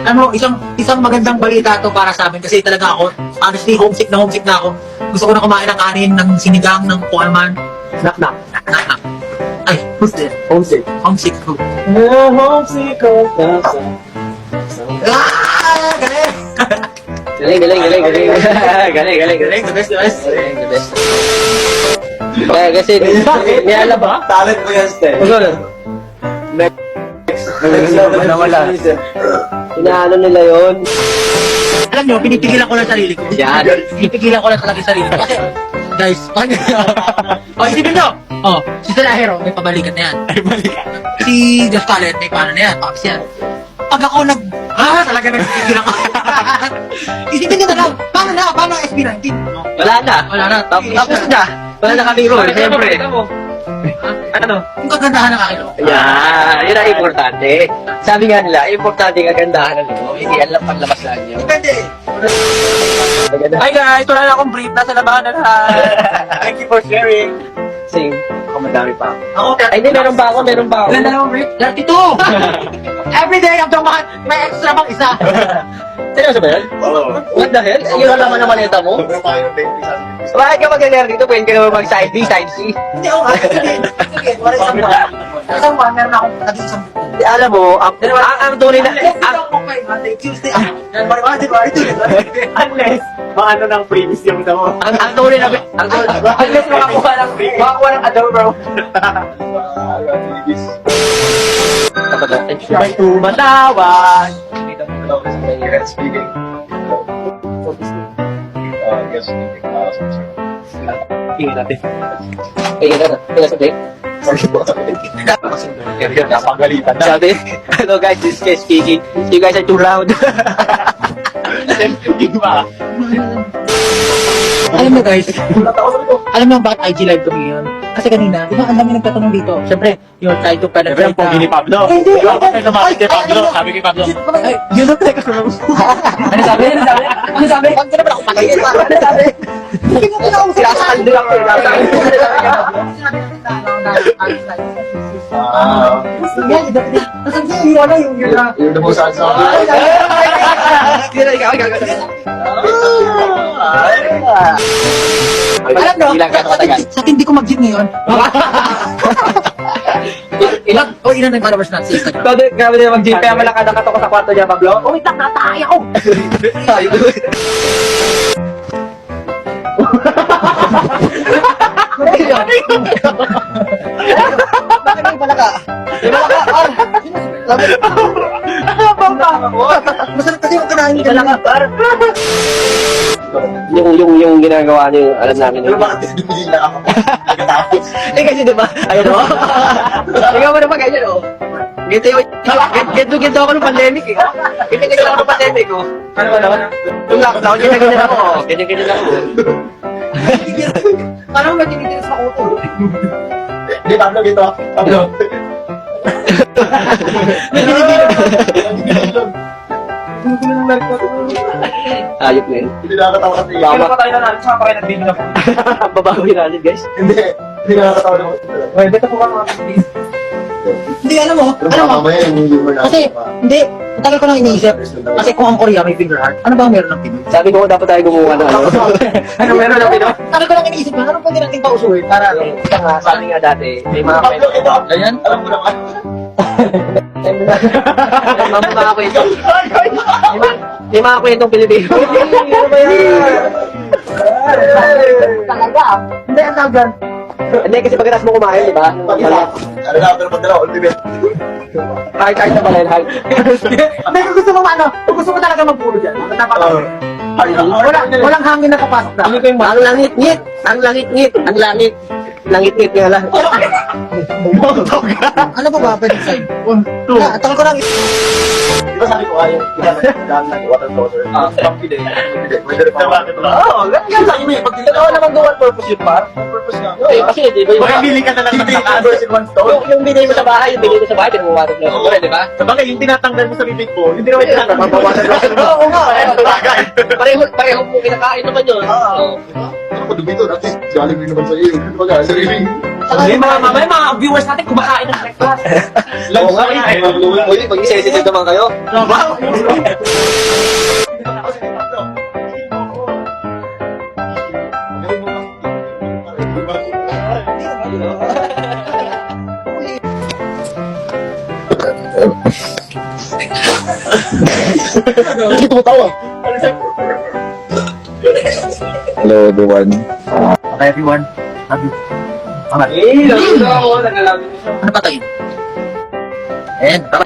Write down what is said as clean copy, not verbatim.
Ano, isang magandang balita to para sa amin kasi talaga ako, honestly, homesick na ako. Gusto ko na kumain ng kanin, ng sinigang, ng kung ano man. Knock. Ay, who's there? Homesick. Homesick food. Homesick of the sun. Galing! Galing. The best. The best. Kaya kasi, may alam ba? Talent mo yan, Stel. Nawala. Inaano nila yun. Alam nyo, pinipigilan ko lang sarili ko. Yan. Pinipigilan ko lang talaga yung sarili ko. Kasi, guys, isipin nyo! Si Salahero, may pabalikan na yan. Ay, balikan. Si Just Talent, may paano na yan, Pops yan. Pag ako talaga nagpigilan ko. Isipin nyo na lang, paano ang SB19? Wala na. Tapos na. Wala na kaming role, siyempre. Ano? Yung kagandahan ng akin, Yun ang importante. Sabi nga nila, importante ang kagandahan ng loob. Hindi alam panlabas lang nyo. Depende. Hi guys, wala na akong brief. Nasa labahan na lahat. Thank you for sharing. Same. Ako madami pa. Ako, Ay, hindi, meron pa ako. ilan na lang break? 32! Every day, may extra pang isa. Seryoso ba yan? Oo. What the hell? Yun ang laman ng maleta mo? Bakit ka mag-alert dito? Pwede ka naman mag-side B, side C. Hindi ako, sige, wala isang buwan. Isang buwan, meron akong naging isang buwan. Alam mo, ang tunay na... Monday, Tuesday, Unless, maano ng previous yung damo. Ang tunay na... Unless makakuha ng adaw, bro. Try to Malawan. Speaking. Guess Tingin natin. Napagalitan na. Sabi, hello guys, this is Kay speaking. You guys are too loud. Tingin ba? Alam mo guys, alam mo bakit IG live kami yun? Kasi kanina, di ba ang dami nagtatanong dito? Siyempre, you're trying to Siyempre, penetrate ang pogi ni Pablo. Hindi. Di ba? Kasi lumapit kay Pablo. Sabi kay Pablo. Ay, yun ang teka ko. Ano sabi? Huwag ka naman ako patayin. Ano sabi? Hindi ko pinausap. Sinasakal din ako. You're the most handsome. Alam nyo, Ilang ka katagal? sa tindi ko mag-gym ngayon. Ilan na yung followers natin sa Instagram? Grabe din mag-gym. Kaya malakad ang katok sa kwarto niya, Pablo. Oh, wait lang, natay ako. Bakit may balaka? May balaka, masarap kasi yung kinain ka lang. Yung ginagawa niyo, alam namin. Pero bakit dumili lang ako? Nagkatapos. Kasi diba, ayun o. Ikaw mo naman ganyan o. Ganito ako ng pandemic eh. Ganyan ako ng pandemic o. Ano ba naman? Yung lockdown, ganyan ako o. Ganyan ako. Parang matinitin sa kuto. Hindi, Pablo, gito. Pablo. Ayop na yun. Hindi nakakatawa kasi. Kailan pa tayo na natin? Saka pa kayo nag-video na po. Babawi natin guys. Hindi nakakatawa naman. Well, beto po ka mga please. Hindi, alam mo, Pero baka mamaya yung humor natin. kasi, hindi, matagal ko nang iniisip. Kasi kung ang Korea may finger heart, ano ba ang meron ng Pinoy? Sabi ko dapat tayo gumawa ng ano. Ano meron na Pinoy? Tagal ko lang iniisip na, ano pwede natin pausuhin para Ito nga, sabi nga dati, may mga Pablo, ito. Ganyan? Alam mo naman. mga kwento. May mga kwentong Pilipino. Ano ba yan? Talaga ah. Hindi, ang tawag Hindi, kasi pagkatapos mo kumain, di ba? Ano na, pero pagdala, ultimate. Kahit na pala yun, Hulk. Hindi, kung gusto mo kung gusto mo talaga magpuro dyan, dapat walang hangin na kapasok na. Ang langit-ngit! Ang langit-ngit! Ang langit! Langit-ngit nga lang. Ano ba ba pwede sa'yo? Tagal ko lang. Di ba sabi ko nga yung daan ng water floater? Pang-pide. Pwede rin pa. Oo, ganyan lang yun eh. Pag Oo naman dual purpose yun, par. Purpose nga. Eh, kasi, di ba Baka bili ka na lang ng Hindi, takas. two birds in one stone. yung binili mo sa bahay, pinuwater flow. Di ba? Sabagay, yung tinatanggal mo sa bibig ko, hindi naman tinatanggal. Mabawasan mo. Oo nga. Sabagay. Pareho mo kinakain naman yun. Oo. Oo. Diba? Pero ako dito. At least, galing rin naman sa iyo. Kumbaga, sariling. May mga viewers natin kumakain ng breakfast. Oo nga, eh. Uy, mag-sensitive naman kayo. Hindi tumatawa. Hello everyone. Okay, everyone. Love you. Eh, lalo na ako. Nagalamin niyo siya. Ano pa tayo? And, tara.